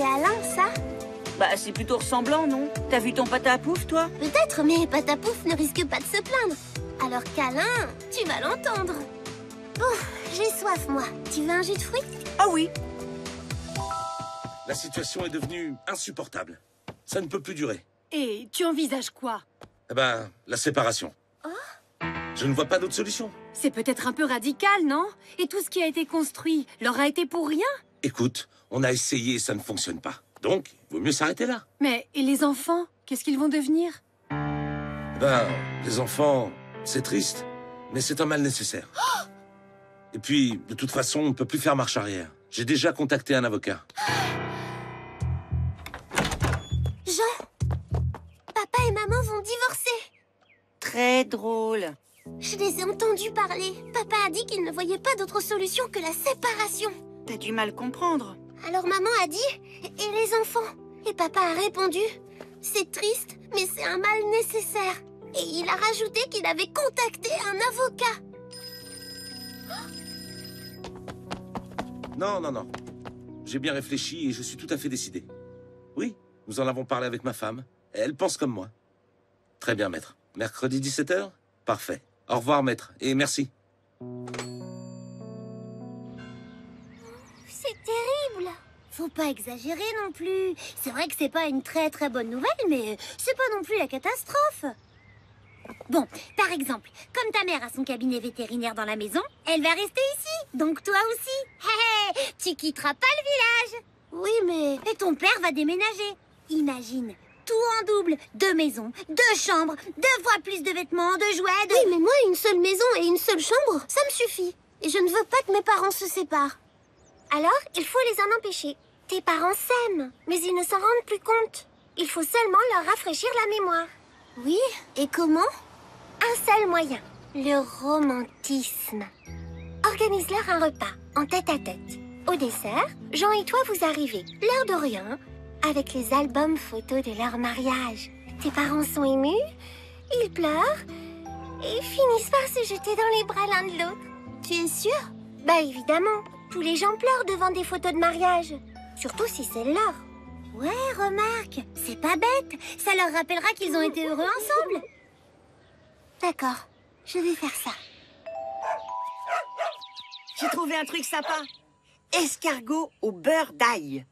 Alain, ça? Bah, c'est plutôt ressemblant, non? T'as vu ton pâte à pouf, toi? Peut-être, mais Patapouf ne risque pas de se plaindre. Alors qu'Alain, tu vas l'entendre. Bon, j'ai soif, moi. Tu veux un jus de fruits? Ah oui. La situation est devenue insupportable. Ça ne peut plus durer. Et tu envisages quoi? Eh ben, la séparation. Je ne vois pas d'autre solution. C'est peut-être un peu radical, non? Et tout ce qui a été construit leur a été pour rien? Écoute, on a essayé et ça ne fonctionne pas. Donc, il vaut mieux s'arrêter là. Mais, et les enfants? Qu'est-ce qu'ils vont devenir? Eh ben, les enfants, c'est triste, mais c'est un mal nécessaire. Et puis, de toute façon, on ne peut plus faire marche arrière. J'ai déjà contacté un avocat. Jean, papa et maman vont divorcer. Très drôle. Je les ai entendus parler. Papa a dit qu'il ne voyait pas d'autre solution que la séparation. T'as du mal comprendre. Alors maman a dit, et les enfants? Et papa a répondu, c'est triste, mais c'est un mal nécessaire. Et il a rajouté qu'il avait contacté un avocat. Non, non, non. J'ai bien réfléchi et je suis tout à fait décidé. Oui, nous en avons parlé avec ma femme. Elle pense comme moi. Très bien, maître. Mercredi 17h? Parfait. Au revoir, maître, et merci. C'est terrible. Faut pas exagérer non plus. C'est vrai que c'est pas une très bonne nouvelle, mais c'est pas non plus la catastrophe. Bon, par exemple, comme ta mère a son cabinet vétérinaire dans la maison, elle va rester ici. Donc toi aussi. Hé, hé, tu quitteras pas le village. Oui, mais... Et ton père va déménager. Imagine, tout en double. 2 maisons, 2 chambres, 2 fois plus de vêtements, de jouets, Oui, mais moi, une seule maison et une seule chambre, ça me suffit. Et je ne veux pas que mes parents se séparent. Alors, il faut les en empêcher. Tes parents s'aiment, mais ils ne s'en rendent plus compte. Il faut seulement leur rafraîchir la mémoire. Oui, et comment? Un seul moyen, le romantisme. Organise-leur un repas, en tête-à-tête. Au dessert, Jean et toi vous arrivez, l'air de rien, avec les albums photos de leur mariage. Tes parents sont émus, ils pleurent, et finissent par se jeter dans les bras l'un de l'autre. Tu es sûr? Bah évidemment, tous les gens pleurent devant des photos de mariage. Surtout si c'est leur. Ouais, remarque, c'est pas bête. Ça leur rappellera qu'ils ont été heureux ensemble. D'accord, je vais faire ça. J'ai trouvé un truc sympa. Escargot au beurre d'ail.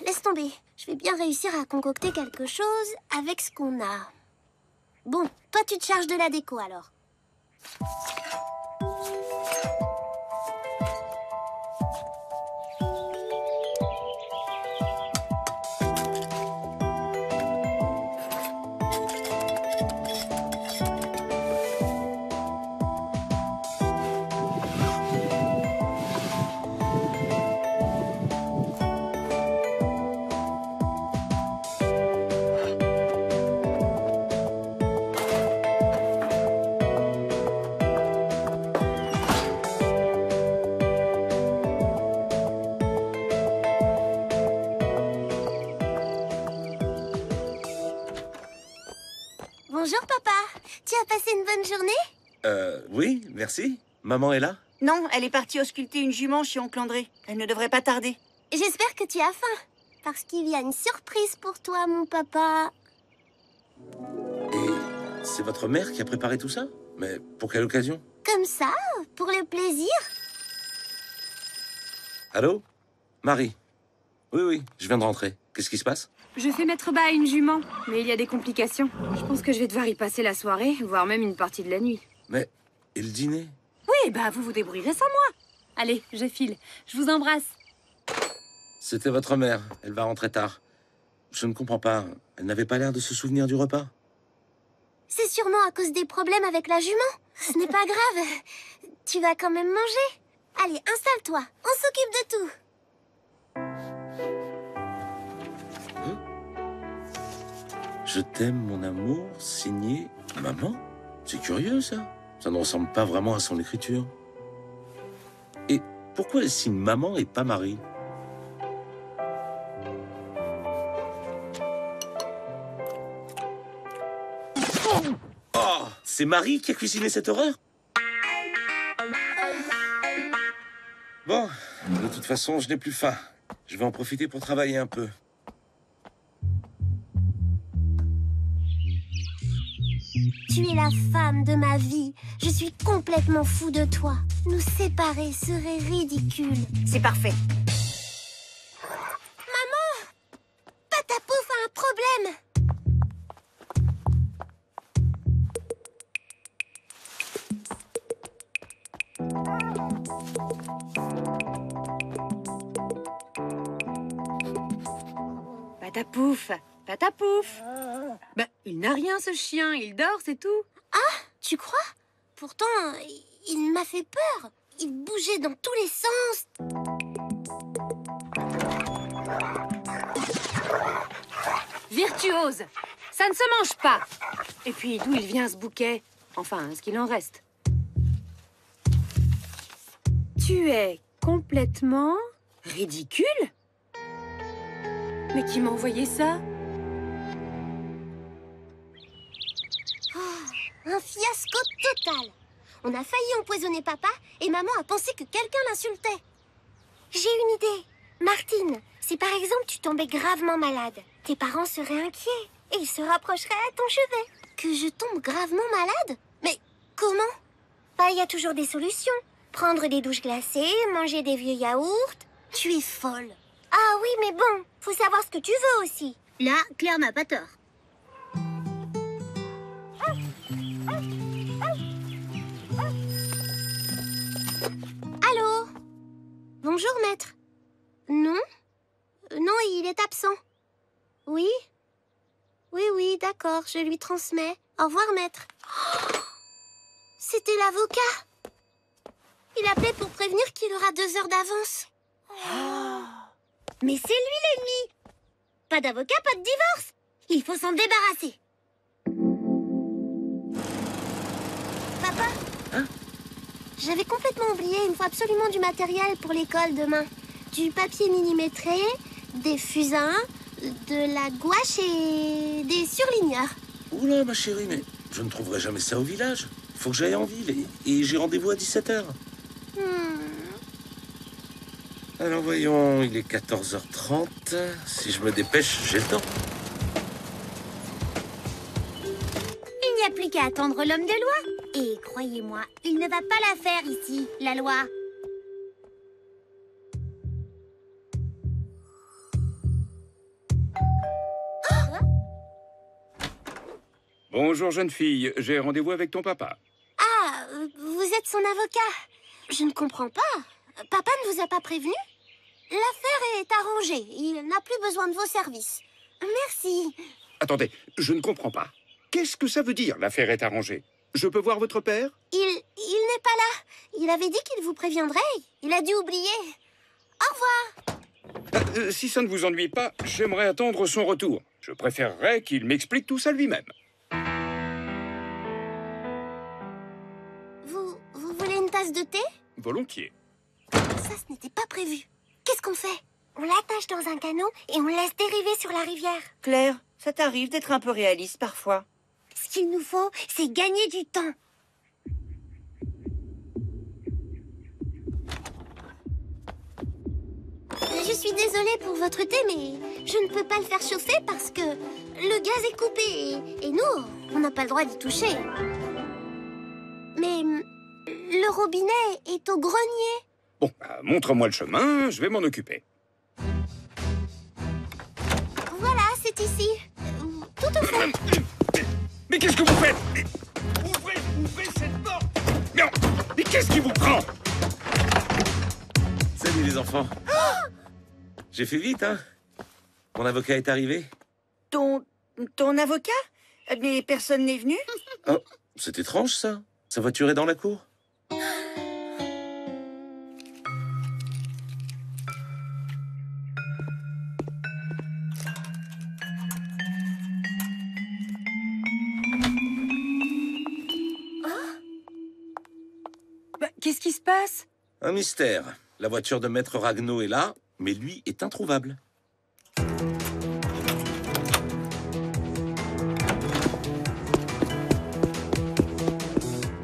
Laisse tomber, je vais bien réussir à concocter quelque chose avec ce qu'on a. Bon, toi tu te charges de la déco alors. Bonjour papa, tu as passé une bonne journée? Oui, merci. Maman est là? Non, elle est partie ausculter une jument chez oncle André. Elle ne devrait pas tarder. J'espère que tu as faim, parce qu'il y a une surprise pour toi, mon papa. Et c'est votre mère qui a préparé tout ça? Mais pour quelle occasion? Comme ça, pour le plaisir. Allô? Marie? Oui, je viens de rentrer. Qu'est-ce qui se passe? Je fais mettre bas à une jument, mais il y a des complications. Je pense que je vais devoir y passer la soirée, voire même une partie de la nuit. Mais, et le dîner? Oui, bah vous vous débrouillerez sans moi. Allez, je file. Je vous embrasse. C'était votre mère. Elle va rentrer tard. Je ne comprends pas. Elle n'avait pas l'air de se souvenir du repas. C'est sûrement à cause des problèmes avec la jument. Ce n'est pas grave. Tu vas quand même manger. Allez, installe-toi. On s'occupe de tout. Je t'aime, mon amour, signé maman. C'est curieux, ça. Ça ne ressemble pas vraiment à son écriture. Et pourquoi elle signe maman et pas Marie? Oh, c'est Marie qui a cuisiné cette horreur? Bon, de toute façon, je n'ai plus faim. Je vais en profiter pour travailler un peu. Tu es la femme de ma vie. Je suis complètement fou de toi. Nous séparer serait ridicule. C'est parfait. Patapouf a un problème. Patapouf, Patapouf. Bah, il n'a rien, ce chien. Il dort, c'est tout. Tu crois? Pourtant, il m'a fait peur. Il bougeait dans tous les sens. Virtuose. Ça ne se mange pas. Et puis, d'où il vient, ce bouquet? Enfin, ce qu'il en reste. Tu es complètement ridicule? Mais qui m'a envoyé ça? Un fiasco total. On a failli empoisonner papa et maman a pensé que quelqu'un l'insultait. J'ai une idée. Martine, si par exemple tu tombais gravement malade, tes parents seraient inquiets et ils se rapprocheraient à ton chevet. Que je tombe gravement malade? Mais comment? Bah, il y a toujours des solutions. Prendre des douches glacées, manger des vieux yaourts. Tu es folle. Ah oui, mais bon, faut savoir ce que tu veux aussi. Là, Claire n'a pas tort. Allô? Bonjour, maître. Non? Non, il est absent. Oui? Oui, d'accord, je lui transmets. Au revoir, maître. Oh, c'était l'avocat. Il appelait pour prévenir qu'il aura 2 heures d'avance. Oh. Mais c'est lui l'ennemi. Pas d'avocat, pas de divorce. Il faut s'en débarrasser. Papa? Hein? J'avais complètement oublié, il me faut absolument du matériel pour l'école demain. Du papier millimétré, des fusains, de la gouache et des surligneurs. Oula, ma chérie, mais je ne trouverai jamais ça au village. Faut que j'aille en ville et j'ai rendez-vous à 17h. Alors voyons, il est 14h30. Si je me dépêche, j'ai le temps. Il n'y a plus qu'à attendre l'homme de loi. Et croyez-moi, il ne va pas la faire ici, la loi. Bonjour, jeune fille. J'ai rendez-vous avec ton papa. Ah, vous êtes son avocat. Je ne comprends pas. Papa ne vous a pas prévenu? L'affaire est arrangée. Il n'a plus besoin de vos services. Merci. Attendez, je ne comprends pas. Qu'est-ce que ça veut dire, l'affaire est arrangée? Je peux voir votre père? Il n'est pas là. Il avait dit qu'il vous préviendrait. Il a dû oublier. Au revoir. Si ça ne vous ennuie pas, j'aimerais attendre son retour. Je préférerais qu'il m'explique tout ça lui-même. Vous voulez une tasse de thé? Volontiers. Ça, ce n'était pas prévu. Qu'est-ce qu'on fait? On l'attache dans un canot et on le laisse dériver sur la rivière. Claire, ça t'arrive d'être un peu réaliste parfois. Ce qu'il nous faut, c'est gagner du temps. Je suis désolée pour votre thé, mais je ne peux pas le faire chauffer parce que le gaz est coupé et nous, on n'a pas le droit d'y toucher. Mais le robinet est au grenier. Bon, montre-moi le chemin, je vais m'en occuper. Voilà, c'est ici. Tout au fond. Mais qu'est-ce que vous faites? Ouvrez cette porte! Non! Mais qu'est-ce qui vous prend? Salut les enfants. J'ai fait vite, hein? Mon avocat est arrivé. Ton avocat? Mais personne n'est venu? Oh, c'est étrange ça. Sa voiture est dans la cour. Bah, qu'est-ce qui se passe? Un mystère. La voiture de Maître Ragno est là, mais lui est introuvable.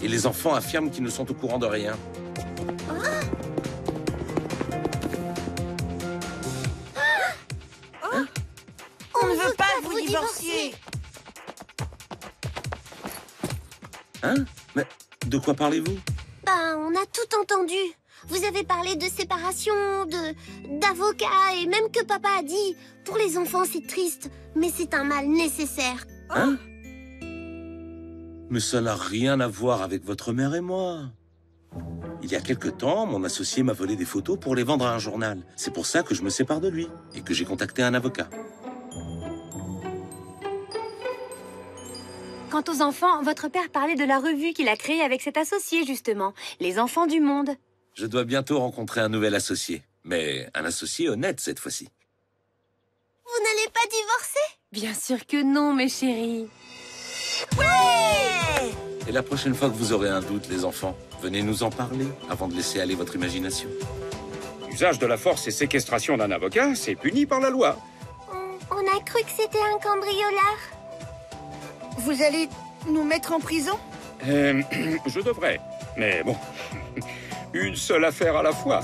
Et les enfants affirment qu'ils ne sont au courant de rien. divorcier. Hein? Mais de quoi parlez-vous? Ben, on a tout entendu. Vous avez parlé de séparation, d'avocat et même que papa a dit. Pour les enfants, c'est triste, mais c'est un mal nécessaire. Hein? Mais ça n'a rien à voir avec votre mère et moi. Il y a quelque temps, mon associé m'a volé des photos pour les vendre à un journal. C'est pour ça que je me sépare de lui et que j'ai contacté un avocat. Quant aux enfants, votre père parlait de la revue qu'il a créée avec cet associé, justement. Les enfants du monde. Je dois bientôt rencontrer un nouvel associé. Mais un associé honnête cette fois-ci. Vous n'allez pas divorcer? Bien sûr que non, mes chéris. Ouais! Et la prochaine fois que vous aurez un doute, les enfants, venez nous en parler avant de laisser aller votre imagination. Usage de la force et séquestration d'un avocat, c'est puni par la loi. On a cru que c'était un cambriolard. Vous allez nous mettre en prison? Je devrais. Mais bon, une seule affaire à la fois.